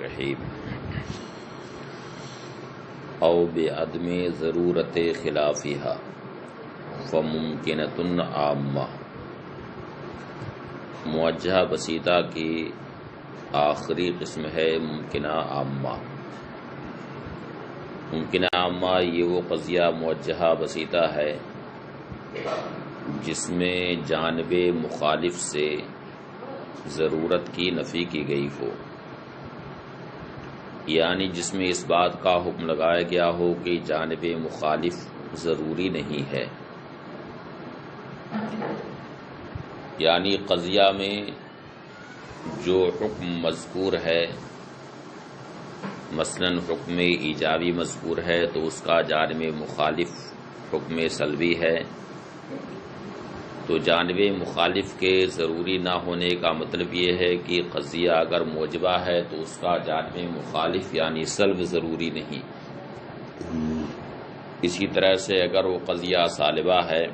الرحیم او بعدم ضرورت خلافها فممکنۃ عامہ۔ موجہہ بسیطہ کی آخری قسم ہے ممکنہ عامہ۔ ممکنہ عامہ یہ وہ قضیہ موجہہ بسیطہ ہے جس میں جانب مخالف سے ضرورت کی نفی کی گئی ہو، یعنی جس میں اس بات کا حکم لگایا گیا ہو کہ جانب مخالف ضروری نہیں ہے۔ یعنی قضیہ میں جو حکم مذکور ہے، مثلاً حکم ایجابی مذکور ہے تو اس کا جانب مخالف حکم سلبی ہے، تو جانب مخالف کے ضروری نہ ہونے کا مطلب یہ ہے کہ قضیہ اگر موجبہ ہے تو اس کا جانب مخالف یعنی سلب ضروری نہیں۔ اسی طرح سے اگر وہ قضیہ سالبہ ہے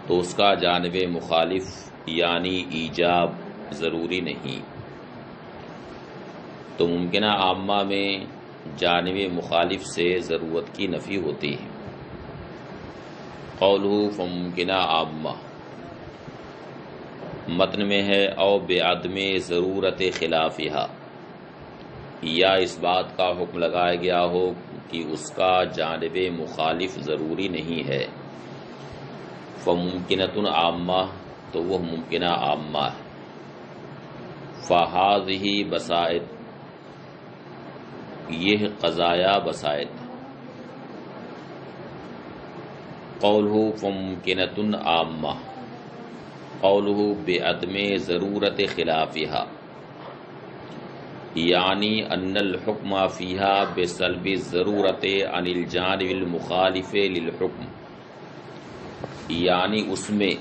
تو اس کا جانب مخالف یعنی ایجاب ضروری نہیں۔ تو ممکنہ عامہ میں جانب مخالف سے ضرورت کی نفی ہوتی ہے۔ قولہ فممکنہ عامہ متن میں ہے او بعدم ضرورت خلافہا، یا اس بات کا حکم لگایا گیا ہو کہ اس کا جانب مخالف ضروری نہیں ہے۔ فممکنۃ عامہ تو وہ ممکنہ عامہ ہے۔ فہذہ بسائط یہ قضایا بسائط۔ قولہ فممکنۃ عامہ قولہ بعدم ضرورت خلافہا، یعنی ان الحکم فیہا بسلب الضرورت عن الجانب المخالف للحکم، یعنی اس میں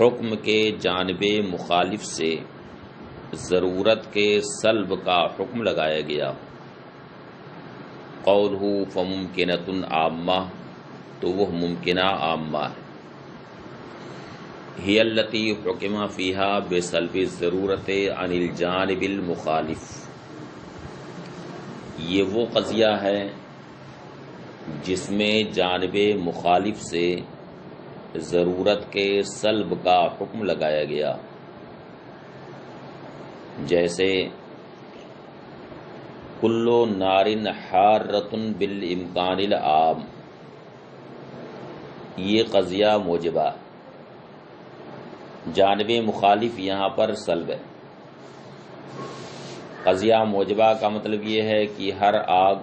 حکم کے جانب مخالف سے ضرورت کے سلب کا حکم لگایا گیا۔ قولہ فممکنۃ عامہ تو وہ ممکنہ عامہ ہے۔ ہی التی حکم فیہا بسلب الضرورت عن الجانب المخالف، یہ وہ قضیہ ہے جس میں جانب مخالف سے ضرورت کے سلب کا حکم لگایا گیا، جیسے کل نار حارۃ بالامکان العام، یہ قضیہ موجبہ، جانب مخالف یہاں پر سلب ہے۔ قضیہ موجبہ کا مطلب یہ ہے کہ ہر آگ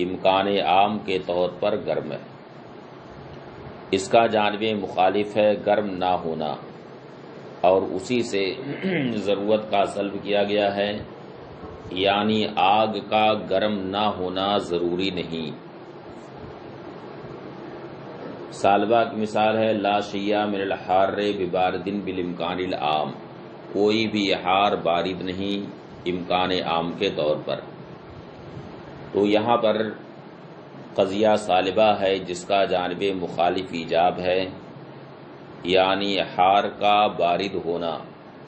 امکان عام کے طور پر گرم ہے، اس کا جانب مخالف ہے گرم نہ ہونا، اور اسی سے ضرورت کا سلب کیا گیا ہے، یعنی آگ کا گرم نہ ہونا ضروری نہیں۔ سالبہ کی مثال ہے لا شیء من الحار ببارد بالامکان العام، کوئی بھی حار بارد نہیں امکان عام کے طور پر۔ تو یہاں پر قضیہ سالبہ ہے جس کا جانب مخالف ایجاب ہے، یعنی حار کا بارد ہونا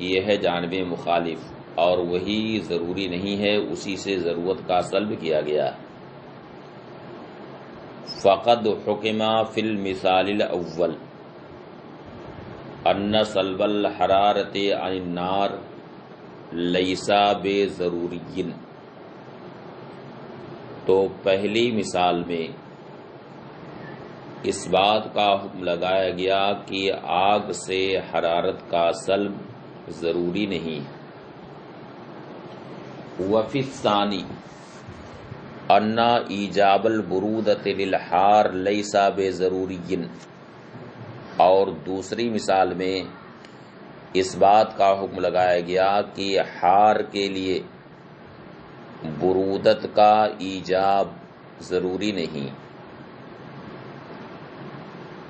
یہ ہے جانب مخالف، اور وہی ضروری نہیں ہے، اسی سے ضرورت کا سلب کیا گیا۔ فقد حکم فی المثال الاول ان سلب الحرارۃ عن النار لیس بضروری، تو پہلی مثال میں اس بات کا حکم لگایا گیا کہ آگ سے حرارت کا سلب ضروری نہیں۔ وفی الثانی ان ایجاب البرودۃ للحار لیس بضروری، اور دوسری مثال میں اس بات کا حکم لگایا گیا کہ حار کے لیے برودت کا ایجاب ضروری نہیں۔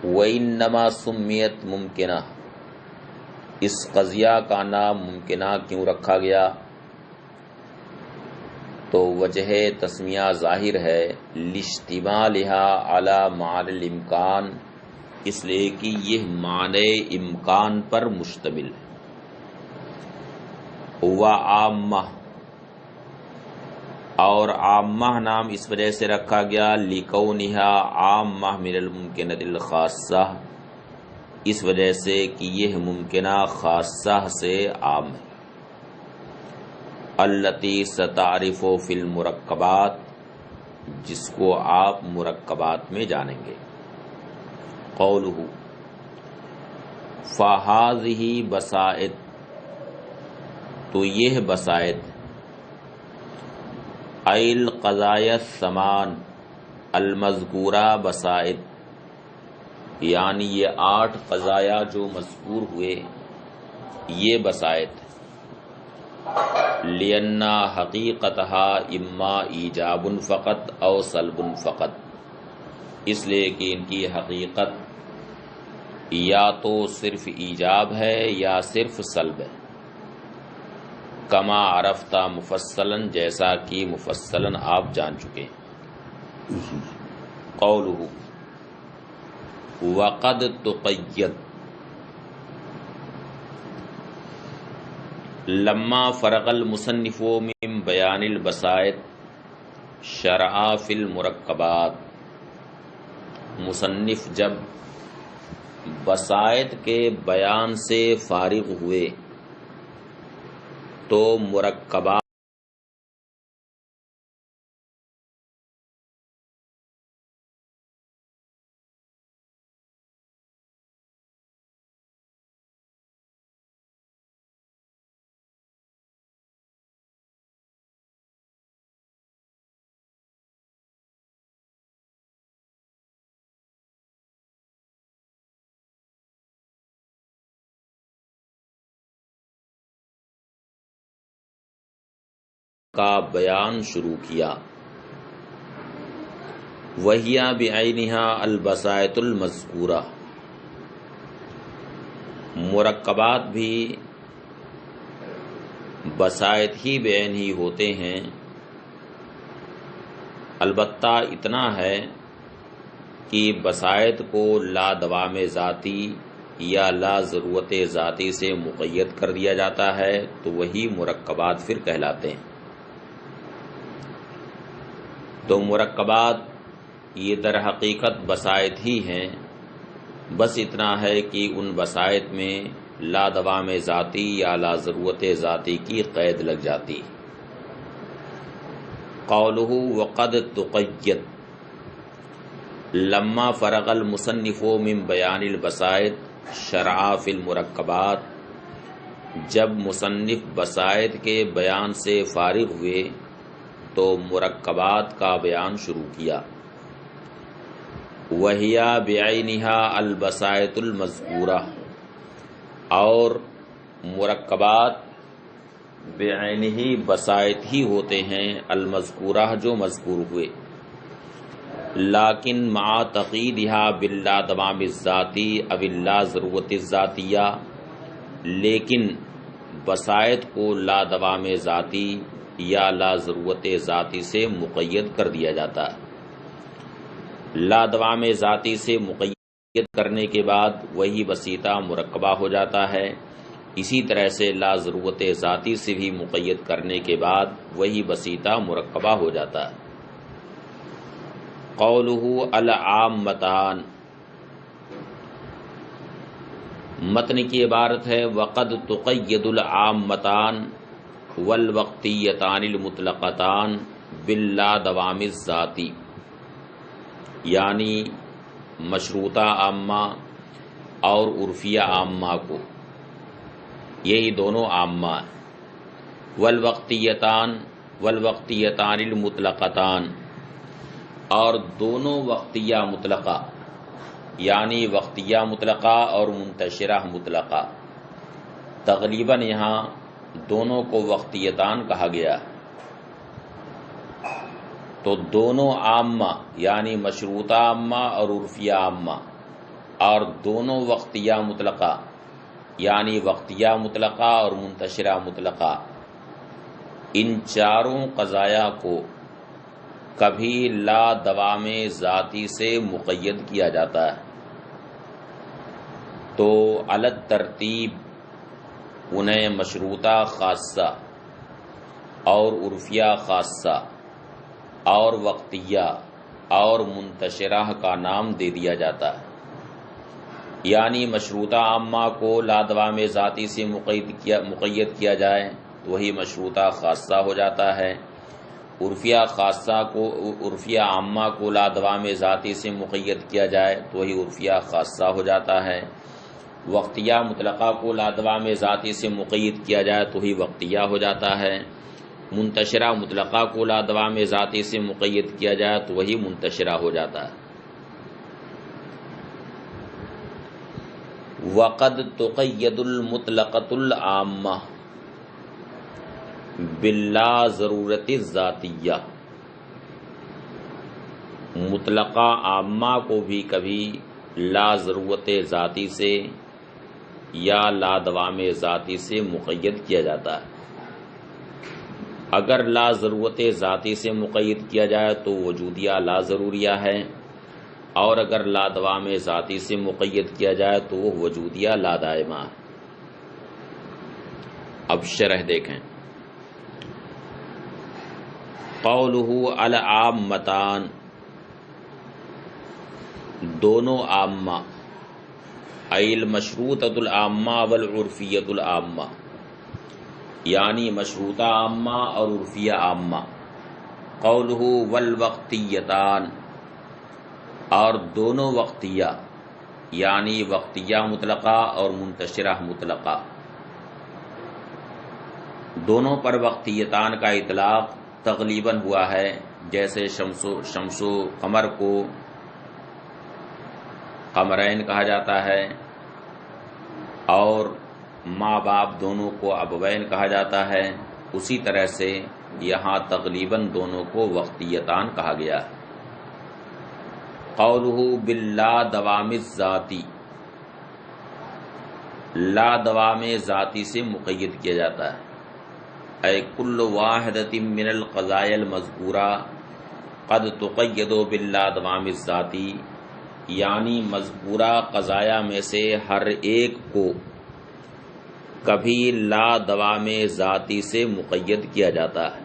وَإِنَّمَا سُمِّيَتْ مُمْكِنَةً، اس قضیہ کا نام ممکنہ کیوں رکھا گیا؟ تو وجہ تسمیہ ظاہر ہے لاشتمالها علی معنی الامکان، اس لیے کہ یہ معنی امکان پر مشتمل ہے۔ و عامہ، اور عامہ نام اس وجہ سے رکھا گیا لکونہا عامہ من الممکنۃ الخاصہ، اس وجہ سے کہ یہ ممکنہ خاصہ سے عام ہے، التی ستعرف فی المرکبات، جس کو آپ مرکبات میں جانیں گے۔ قولہ فہذہ بسائط، تو یہ بسائط، ای القضایا الثمان المذکورہ بسائط، یعنی یہ 8 قضایا جو مذکور ہوئے یہ بسائط، لأن حقیقتها اما ایجاب فقط او سلب فقط، اس لیے کہ ان کی حقیقت یا تو صرف ایجاب ہے یا صرف سلب ہے، کما عرفتہ مفصلاً، جیسا کہ مفصلاً آپ جان چکے ہیں۔ قولہ وقد تقید، لما فرغ المصنف من بیان البسائط شرع فی المرکبات، مصنف جب بسائط کے بیان سے فارغ ہوئے تو مرکبات کا بیان شروع کیا، وہی بعینہا البسائط المذکورہ، مرکبات بھی بسائط ہی بعین ہی ہوتے ہیں، البتہ اتنا ہے کہ بسائط کو لا دوام ذاتی یا لا ضرورت ذاتی سے مقید کر دیا جاتا ہے تو وہی مرکبات پھر کہلاتے ہیں۔ تو مرکبات یہ در حقیقت بسائط ہی ہیں، بس اتنا ہے کہ ان بسائط میں لا دوام ذاتی یا لا ضرورت ذاتی کی قید لگ جاتی۔ قولہ وقد تقید، لما فرغ المصنف من بیان البسائط شرع فی المرکبات، جب مصنف بسائط کے بیان سے فارغ ہوئے تو مرکبات کا بیان شروع کیا، وہیا بعینہا البسائط المذکورہ، اور مرکبات بعینہی بسائط ہی ہوتے ہیں، المذکورہ جو مذکور ہوئے، لیکن مع تقییدہا باللا دوام الذاتی او اللا ضرورت الذاتیہ، لیکن بسائط کو لا دوام ذاتی یا لا ضرورت ذاتی سے مقید کر دیا جاتا ہے۔ لا دوام ذاتی سے مقید کرنے کے بعد وہی بسیطہ مرکبہ ہو جاتا ہے، اسی طرح سے لا ضرورت ذاتی سے بھی مقید کرنے کے بعد وہی بسیطہ مرکبہ ہو جاتا ہے۔ قولہ العامتان، متن کی عبارت ہے وقد تقید العامتان والوقتیتان المطلقتان باللا دوام الذاتی، یعنی مشروطہ عامہ اور عرفیہ عامہ کو، یہی دونوں عامہ ہیں، والوقتیتان المطلقتان، اور دونوں وقتیہ مطلقہ، یعنی وقتیہ مطلقہ اور منتشرہ مطلقہ، تقریباً یہاں دونوں کو وقتیتان کہا گیا، تو دونوں عامہ یعنی مشروطہ عامہ اور عرفیہ عامہ، اور دونوں وقتیہ مطلقہ یعنی وقتیہ مطلقہ اور منتشرہ مطلقہ، ان چاروں قضایا کو کبھی لا دوام ذاتی سے مقید کیا جاتا ہے، تو علی ترتیب انہیں مشروطہ خاصہ اور عرفیہ خاصہ اور وقتیہ اور منتشرہ کا نام دے دیا جاتا ہے۔ یعنی مشروطہ عامہ کو لادوام ذاتی سے مقید کیا جائے تو وہی مشروطہ خاصہ ہو جاتا ہے، عرفیہ عامہ کو لادوام ذاتی سے مقید کیا جائے تو وہی عرفیہ خاصہ ہو جاتا ہے، وقتیہ مطلقہ کو لادوام ذاتی سے مقید کیا جائے تو وہی وقتیہ ہو جاتا ہے، منتشرہ مطلقہ کو لادوام ذاتی سے مقید کیا جائے تو وہی منتشرہ ہو جاتا ہے۔ وقد تقید المطلقۃ العامہ باللا ضرورت ذاتیہ، مطلقہ عامہ کو بھی کبھی لا ضرورت ذاتی سے یا لادوام ذاتی سے مقید کیا جاتا ہے۔ اگر لا ضرورت ذاتی سے مقید کیا جائے تو وجودیہ لا ضروریہ ہے، اور اگر لادوام ذاتی سے مقید کیا جائے تو وہ وجودیہ لا دائمہ ہے۔ اب شرح دیکھیں۔ قولہ العامتان، دونوں عامہ، ای المشروطۃ العامہ والعرفیۃ العامہ، یعنی مشروطہ عامہ اور عرفیہ عامہ۔ قولہ والوقتیتان، اور دونوں وقتیہ، یعنی وقتیہ مطلقہ اور منتشرہ مطلقہ، دونوں پر وقتیتان کا اطلاق تغلیباً ہوا ہے، جیسے شمس و قمر کو قمرین کہا جاتا ہے، اور ماں باپ دونوں کو ابوین کہا جاتا ہے، اسی طرح سے یہاں تغلیباً دونوں کو وقتیتان کہا گیا ہے۔ قولہ باللا دوام الذاتی، لا دوام ذاتی سے مقید کیا جاتا ہے، اے کل واحدۃ من القضایا المذکورہ قد تقید باللا دوام الذاتی، یعنی مذکورہ قضایا میں سے ہر ایک کو کبھی لا دوام ذاتی سے مقید کیا جاتا ہے۔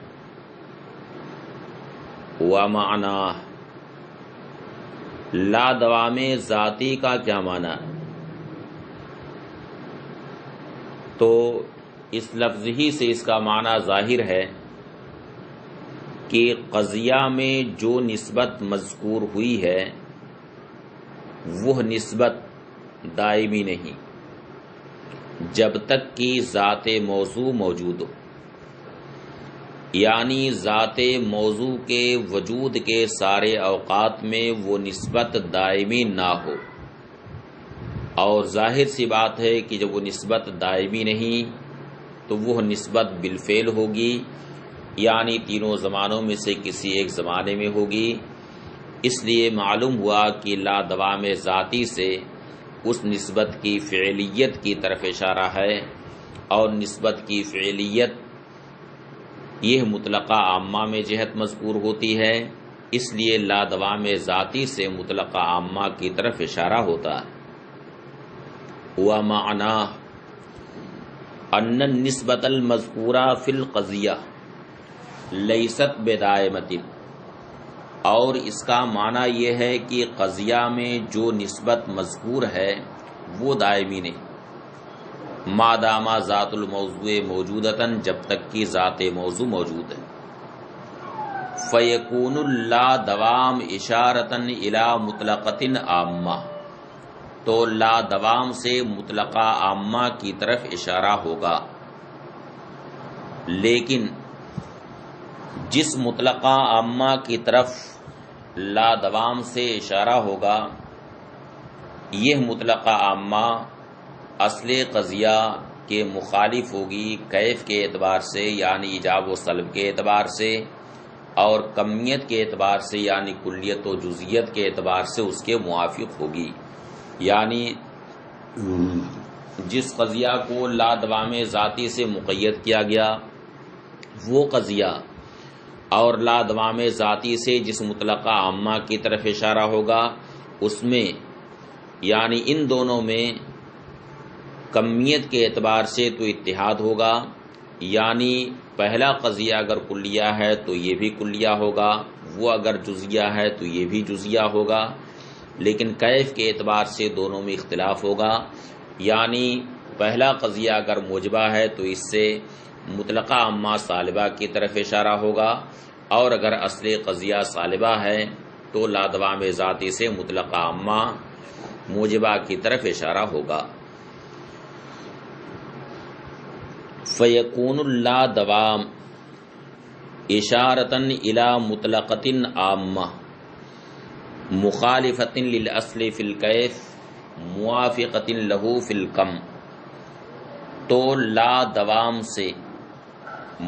ومعنی، لا دوام ذاتی کا کیا معنی ہے؟ تو اس لفظ ہی سے اس کا معنی ظاہر ہے کہ قضیہ میں جو نسبت مذکور ہوئی ہے وہ نسبت دائمی نہیں جب تک کہ ذات موضوع موجود ہو، یعنی ذات موضوع کے وجود کے سارے اوقات میں وہ نسبت دائمی نہ ہو، اور ظاہر سی بات ہے کہ جب وہ نسبت دائمی نہیں تو وہ نسبت بالفعل ہوگی، یعنی تینوں زمانوں میں سے کسی ایک زمانے میں ہوگی۔ اس لیے معلوم ہوا کہ لا دوام ذاتی سے اس نسبت کی فعلیت کی طرف اشارہ ہے، اور نسبت کی فعلیت یہ مطلقہ عامہ میں جہت مذکور ہوتی ہے، اس لیے لا دوام ذاتی سے مطلقہ عامہ کی طرف اشارہ ہوتا ہے۔ ومعنی ان النسبۃ المذکورہ فی القضیہ لیست بدائمۃ، اور اس کا معنی یہ ہے کہ قضیہ میں جو نسبت مذکور ہے وہ دائمی نہیں، مادامہ ذات الموضوع موجودتاً، جب تک کہ ذات موضوع موجود ہے۔ فیکون لا دوام اشارتاً الی مطلقۃ عامہ، تو لا دوام سے مطلقہ عامہ کی طرف اشارہ ہوگا، لیکن جس مطلقہ عامہ کی طرف لا دوام سے اشارہ ہوگا یہ مطلقہ عامہ اصل قضیہ کے مخالف ہوگی کیف کے اعتبار سے، یعنی ایجاب و سلب کے اعتبار سے، اور کمیت کے اعتبار سے یعنی کلیت و جزئیت کے اعتبار سے اس کے موافق ہوگی۔ یعنی جس قضیہ کو لا دوام ذاتی سے مقید کیا گیا وہ قضیہ اور لا دوام ذاتی سے جس مطلقہ عامہ کی طرف اشارہ ہوگا اس میں، یعنی ان دونوں میں کمیت کے اعتبار سے تو اتحاد ہوگا، یعنی پہلا قضیہ اگر کلیہ ہے تو یہ بھی کلیہ ہوگا، وہ اگر جزیہ ہے تو یہ بھی جزیہ ہوگا، لیکن کیف کے اعتبار سے دونوں میں اختلاف ہوگا، یعنی پہلا قضیہ اگر موجبہ ہے تو اس سے مطلقہ عامہ سالبہ کی طرف اشارہ ہوگا، اور اگر اصل قضیہ سالبہ ہے تو لادوام ذاتی سے مطلقہ عامہ موجبہ کی طرف اشارہ ہوگا۔ فیکون لا دوام اشارتن الی مطلقۃ عامہ مخالفۃ للاصل فی الکیف موافقۃ لہ فی الکم، تو لا دوام سے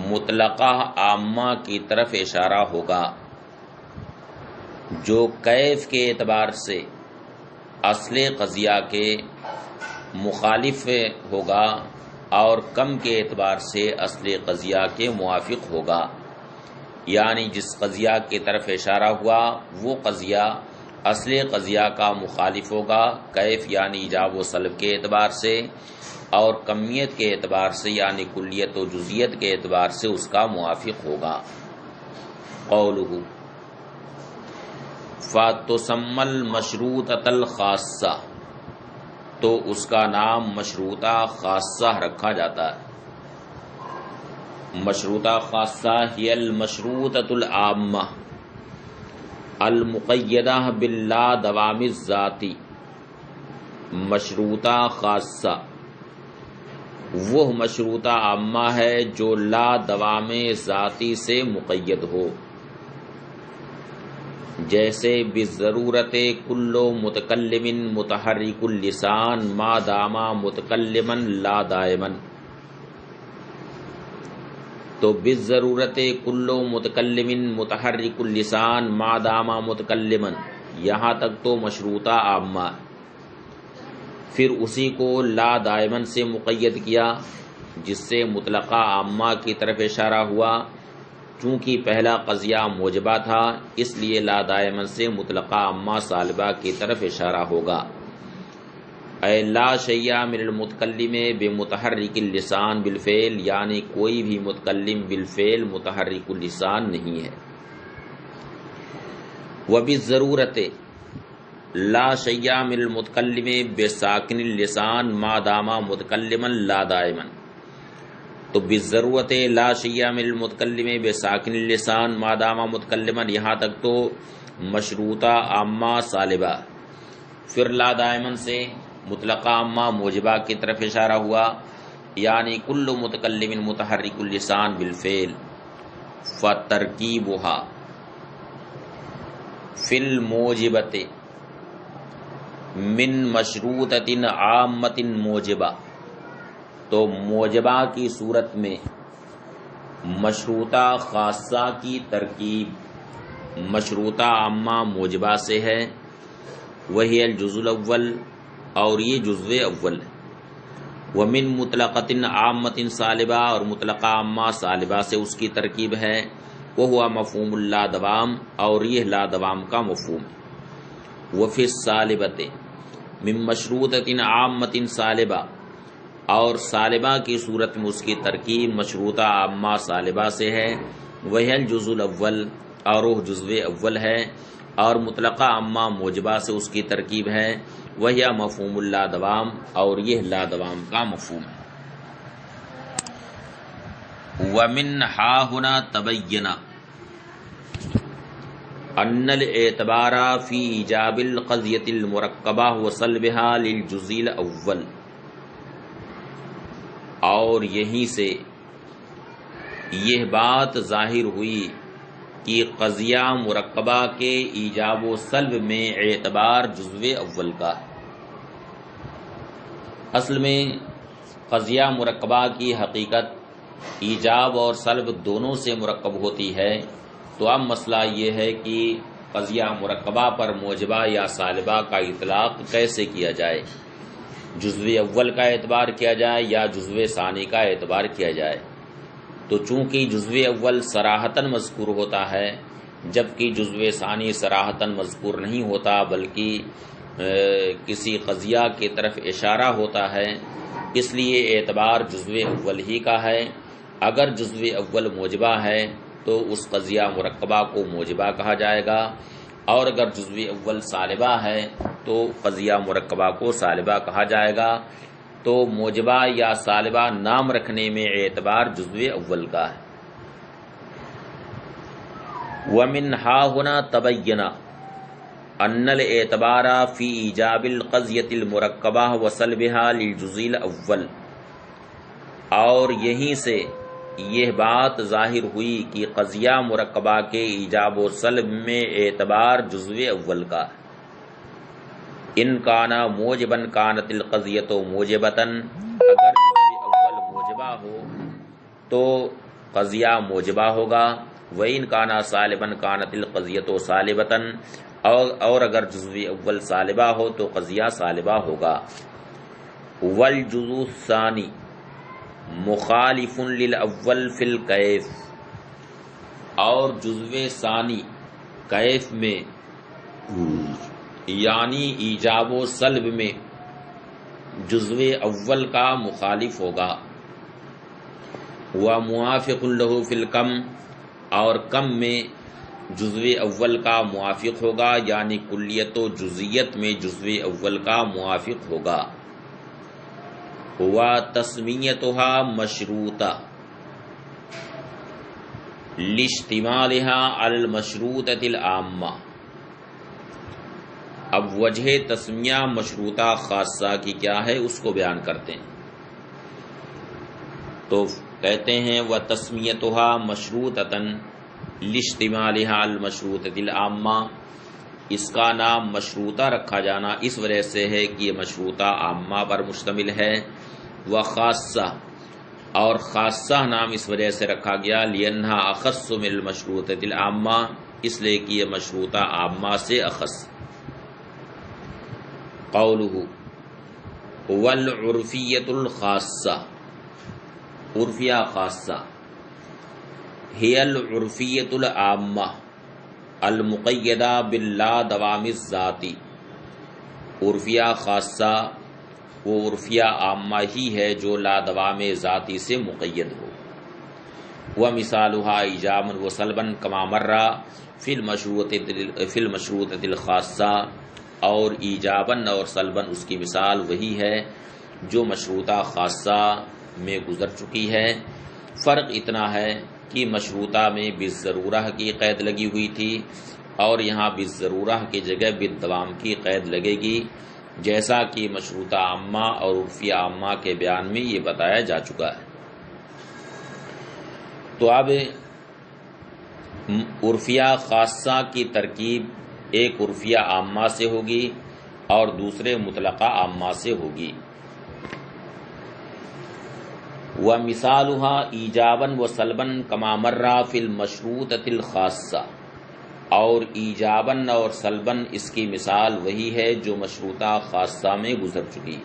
مطلقہ عامہ کی طرف اشارہ ہوگا جو کیف کے اعتبار سے اصل قضیہ کے مخالف ہوگا اور کم کے اعتبار سے اصل قضیہ کے موافق ہوگا، یعنی جس قضیہ کی طرف اشارہ ہوا وہ قضیہ اصل قضیہ کا مخالف ہوگا کیف یعنی ایجاب و سلب کے اعتبار سے، اور کمیت کے اعتبار سے یعنی کلیت و جزیت کے اعتبار سے اس کا موافق ہوگا۔ قولہ فَتُسَمَّى الْمَشْرُوطَةَ الْخَاصَّةَ، تو اس کا نام مشروطہ خاصہ رکھا جاتا ہے۔ مشروطہ خاصہ ہی المشروطۃ العامہ المقیدہ باللا دوام الذاتی، مشروطہ خاصہ وہ مشروطہ عامہ ہے جو لا دوام ذاتی سے مقید ہو، جیسے بالضرورت کل متکلم متحرک اللسان ما دام متکلما لا دائما، تو بالضرورت کل متکلم متحرک اللسان ما دام متکلما، یہاں تک تو مشروطہ عامہ، پھر اسی کو لا دائمن سے مقید کیا جس سے مطلقہ عامہ کی طرف اشارہ ہوا، چونکہ پہلا قضیہ موجبہ تھا اس لیے لا دائمن سے مطلقہ عامہ سالبہ کی طرف اشارہ ہوگا۔ اے لا شیء من المتکلم بمتحرک اللسان بالفعل، یعنی کوئی بھی متکلم بالفعل متحرک اللسان نہیں ہے۔ وبالضرورت لا شیء من المتکلم بساکن اللسان ما دام متکلما لا دائما، تو بالضرورت لا شیء من المتکلم بساکن اللسان ما دام متکلما، یہاں تک تو مشروطہ عامہ سالبہ، پھر لا دائمن سے مطلقہ عامہ موجبہ کی طرف اشارہ ہوا، یعنی کل متکلم متحرک اللسان بالفعل، فترکیبها فی الموجبۃ من مشروطۃ عامۃ موجبہ، تو موجبہ کی صورت میں مشروطہ خاصہ کی ترکیب مشروطہ عامہ موجبہ سے ہے، وہی الجزء الاول، اور یہ جزء اول ہے، ومن مطلقۃ عامۃ سالبہ، اور مطلقہ عامہ سالبہ سے اس کی ترکیب ہے، وہو مفہوم اللا دوام، اور یہ لا دوام کا مفہوم ہے۔ وفی السالبۃ من مشروطۃ عامۃ سالبہ، اور سالبہ کی صورت میں اس کی ترکیب مشروطہ عامہ سالبہ سے ہے، وہی الجزء الاول، اور وہ جزء اول ہے، اور مطلقہ عامہ موجبہ سے اس کی ترکیب ہے، وہی مفہوم اللا دوام، اور یہ لا دوام کا مفہوم ہے۔ ومن ہا ہنا تبین ان الاعتبار فی ایجاب القضیۃ المرکبہ وسلبها للجزء الاول، اور یہیں سے یہ بات ظاہر ہوئی کہ قضیہ مرکبہ کے ایجاب و سلب میں اعتبار جزو اول کا ہے۔ اصل میں قضیہ مرکبہ کی حقیقت ایجاب اور سلب دونوں سے مرکب ہوتی ہے، تو اب مسئلہ یہ ہے کہ قضیہ مرکبہ پر موجبہ یا سالبہ کا اطلاق کیسے کیا جائے، جزو اول کا اعتبار کیا جائے یا جزو ثانی کا اعتبار کیا جائے۔ تو چونکہ جزو اول صراحتاً مذکور ہوتا ہے جبکہ جزو ثانی صراحتاً مذکور نہیں ہوتا بلکہ کسی قضیہ کی طرف اشارہ ہوتا ہے، اس لیے اعتبار جزو اول ہی کا ہے۔ اگر جزو اول موجبہ ہے تو اس قضیہ مرکبہ کو موجبہ کہا جائے گا، اور اگر جزو اول سالبہ ہے تو قضیہ مرکبہ کو سالبہ کہا جائے گا۔ تو موجبہ یا سالبہ نام رکھنے میں اعتبار جزو اول کا ہے۔ وَمِنْ هَا هُنَا تَبَيَّنَ أَنَّ الْاعْتِبَارَ فِي إِيجَابِ الْقَضْيَةِ الْمُرَكَّبَةِ وَسَلْبِهَا لِلْجُزْءِ الْأَوَّلِ، اور یہیں سے یہ بات ظاہر ہوئی کہ قضیہ مرکبہ کے ایجاب و سلب میں اعتبار جزو اول کا ہے۔ ان کانا موجبن کانت القضیۃ موجبتن، اگر جزو اول موجبہ ہو تو قضیہ موجبہ ہوگا۔ وَإِن کانا سالبن کانت القضیۃ سالبتن، اور اگر جزو اول سالبہ ہو تو قضیہ سالبہ ہوگا۔ والجزء الثانی مخالف للاول فی الکیف، اور جزو ثانی کیف میں یعنی ایجاب و سلب میں جزو اول کا مخالف ہوگا۔ وموافق له فی الکم، اور کم میں جزو اول کا موافق ہوگا، یعنی کلیت و جزئیت میں جزو اول کا موافق ہوگا۔ وتسمیتها مشروطہ لاشتمالها علی المشروطۃ العامہ، اب وجہ تسمیہ مشروطہ خاصہ کی کیا ہے اس کو بیان کرتے ہیں۔ تو کہتے ہیں وَتَسْمِيَتُهَا مَشْرُوطَةً لِاشْتِمَالِهَا عَلَى الْمَشْرُوطَةِ الْعَامَّةِ، اس کا نام مشروطہ رکھا جانا اس وجہ سے ہے کہ یہ مشروطہ عامہ پر مشتمل ہے۔ وخاصہ، اور خاصہ نام اس وجہ سے رکھا گیا لِأَنَّهَا أَخَصُّ مِنَ الْمَشْرُوطَةِ الْعَامَّةِ، اس لیے کہ یہ مشروطہ عامہ سے اخص۔ قَوْلُهُ وَالْعُرْفِيَّةُ الْخَاصَّةُ، عرفیہ خاصہ ہی العرفیۃ العامہ المقیدہ باللا دوام الذاتی، عرفیہ خاصہ وہ عرفیہ عامہ ہی ہے جو لا دوام ذاتی سے مقید ہو۔ ومثالها ایجابا وسلبا کما مر فی المشروطۃ الخاصہ، اور ایجاباً اور سلباً اس کی مثال وہی ہے جو مشروطہ خاصہ میں گزر چکی ہے۔ فرق اتنا ہے کہ مشروطہ میں بالضرورہ کی قید لگی ہوئی تھی، اور یہاں بالضرورہ کی جگہ بالدوام کی قید لگے گی، جیسا کہ مشروطہ عامہ اور عرفیہ عامہ کے بیان میں یہ بتایا جا چکا ہے۔ تو اب عرفیہ خاصہ کی ترکیب ایک عرفیہ عامہ سے ہوگی اور دوسرے مطلقہ عامہ سے ہوگی۔ وَمِثَالُهَا ایجاباً وسلباً کما مر فی المشروطۃ الخاصہ، اور ایجاباً اور سلباً اس کی مثال وہی ہے جو مشروطہ خاصہ میں گزر چکی۔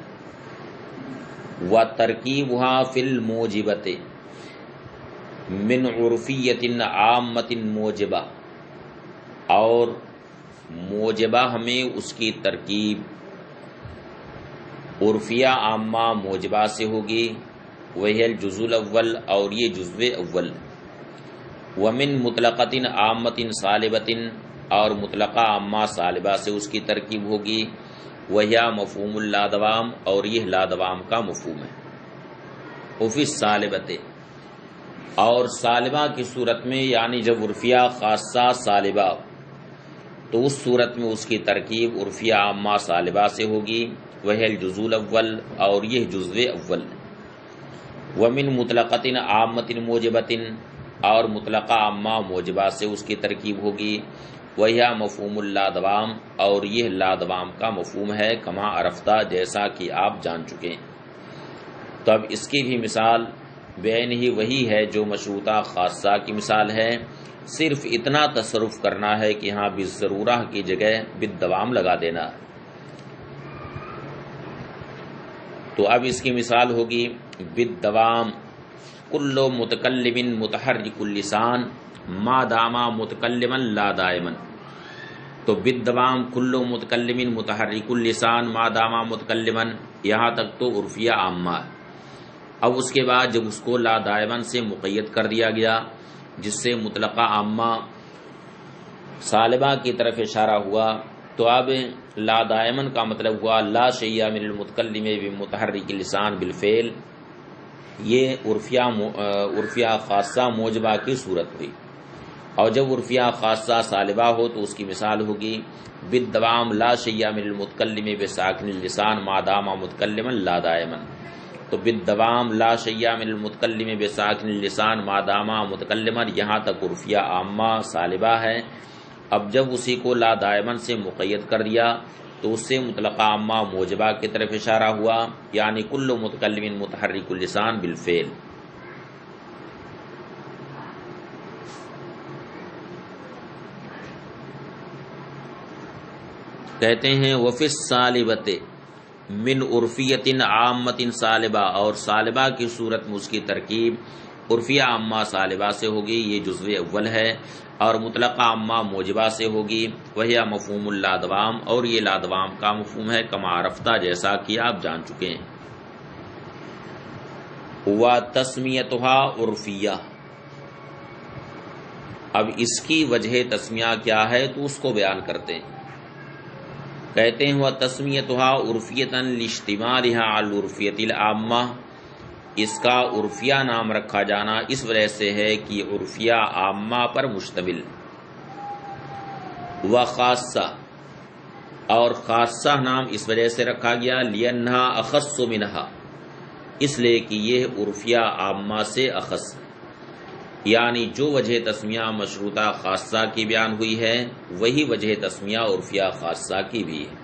وَتَرْکِیبُهَا فی الموجبۃ من عرفیۃ عامۃ موجبہ، اور موجبہ ہمیں اس کی ترکیب عرفیہ عامہ موجبہ سے ہوگی، وہی الجزء الاول، اور یہ جزو اول۔ ومن مطلقۃ عامۃ صالبۃ، اور مطلقہ عامہ صالبہ سے اس کی ترکیب ہوگی، وہی مفہوم اللادوام، اور یہ لادوام کا مفہوم ہے۔ وفی الصالبۃ، اور صالبہ کی صورت میں یعنی جب عرفیہ خاصہ صالبہ تو اس صورت میں اس کی ترکیب عرفیہ عامہ صالبہ سے ہوگی، وہی الجزء الاول، اور یہ جزو اول۔ ومن مطلقۃ عامۃ موجبۃ، اور مطلقہ عامہ موجبہ سے اس کی ترکیب ہوگی، وہی مفہوم اللادوام، اور یہ لادوام کا مفہوم ہے، کما عرفتہ، جیسا کہ آپ جان چکے۔ تو اب اس کی بھی مثال بین ہی وہی ہے جو مشروطہ خاصہ کی مثال ہے، صرف اتنا تصرف کرنا ہے کہ ہاں بالضرورہ کی جگہ بالدوام لگا دینا۔ تو اب اس کی مثال ہوگی بالدوام کل متکلم متحرک اللسان ما دام متکلما لا دائما، تو بالدوام کل متکلم متحرک اللسان ما دام متکلما، یہاں تک تو عرفیہ عامہ ہے۔ اب اس کے بعد جب اس کو لا دائمن سے مقید کر دیا گیا، جس سے مطلقہ عامہ سالبہ کی طرف اشارہ ہوا، تو اب لا دائمن کا مطلب ہوا لا شیء من المتکلم بمتحرک اللسان بالفعل، یہ عرفیہ خاصہ موجبہ کی صورت ہوئی۔ اور جب عرفیہ خاصہ سالبہ ہو تو اس کی مثال ہوگی بالدوام لا شیء من المتکلم بساکن اللسان ما دام متکلما لا دائما، تو بالدوام لا شیء من المتکلم بساکن اللسان ما دام متکلما، یہاں تک عرفیہ عامہ سالبہ ہے۔ اب جب اسی کو لا دائمن سے مقید کر دیا تو اس سے مطلقہ عامہ موجبہ کی طرف اشارہ ہوا، یعنی کل متکلم متحرک اللسان بالفعل۔ کہتے ہیں وفی السالبۃ من عرفیۃ عامۃ سالبہ، اور سالبہ کی صورت میں اس کی ترکیب عرفیہ عامہ سالبہ سے ہوگی، یہ جزو اول ہے، اور مطلقہ عامہ موجبہ سے ہوگی، وہی مفہوم اللادوام، اور یہ لادوام کا مفہوم ہے، کما عرفتہ جیسا کہ آپ جان چکے ہیں۔ وتسمیتها عرفیہ، اب اس کی وجہ تسمیہ کیا ہے تو اس کو بیان کرتے ہیں۔ کہتے ہیں وتسمیتها عرفیۃ لاجتماعها علی العرفیۃ العامہ، اس کا عرفیہ نام رکھا جانا اس وجہ سے ہے کہ عرفیہ عامہ پر مشتمل، وخاصہ، اور خاصہ نام اس وجہ سے رکھا گیا لأنہا اخص منہا، اس لیے کہ یہ عرفیہ عامہ سے اخص، یعنی جو وجہ تسمیہ مشروطہ خاصہ کی بیان ہوئی ہے وہی وجہ تسمیہ عرفیہ خاصہ کی بھی ہے۔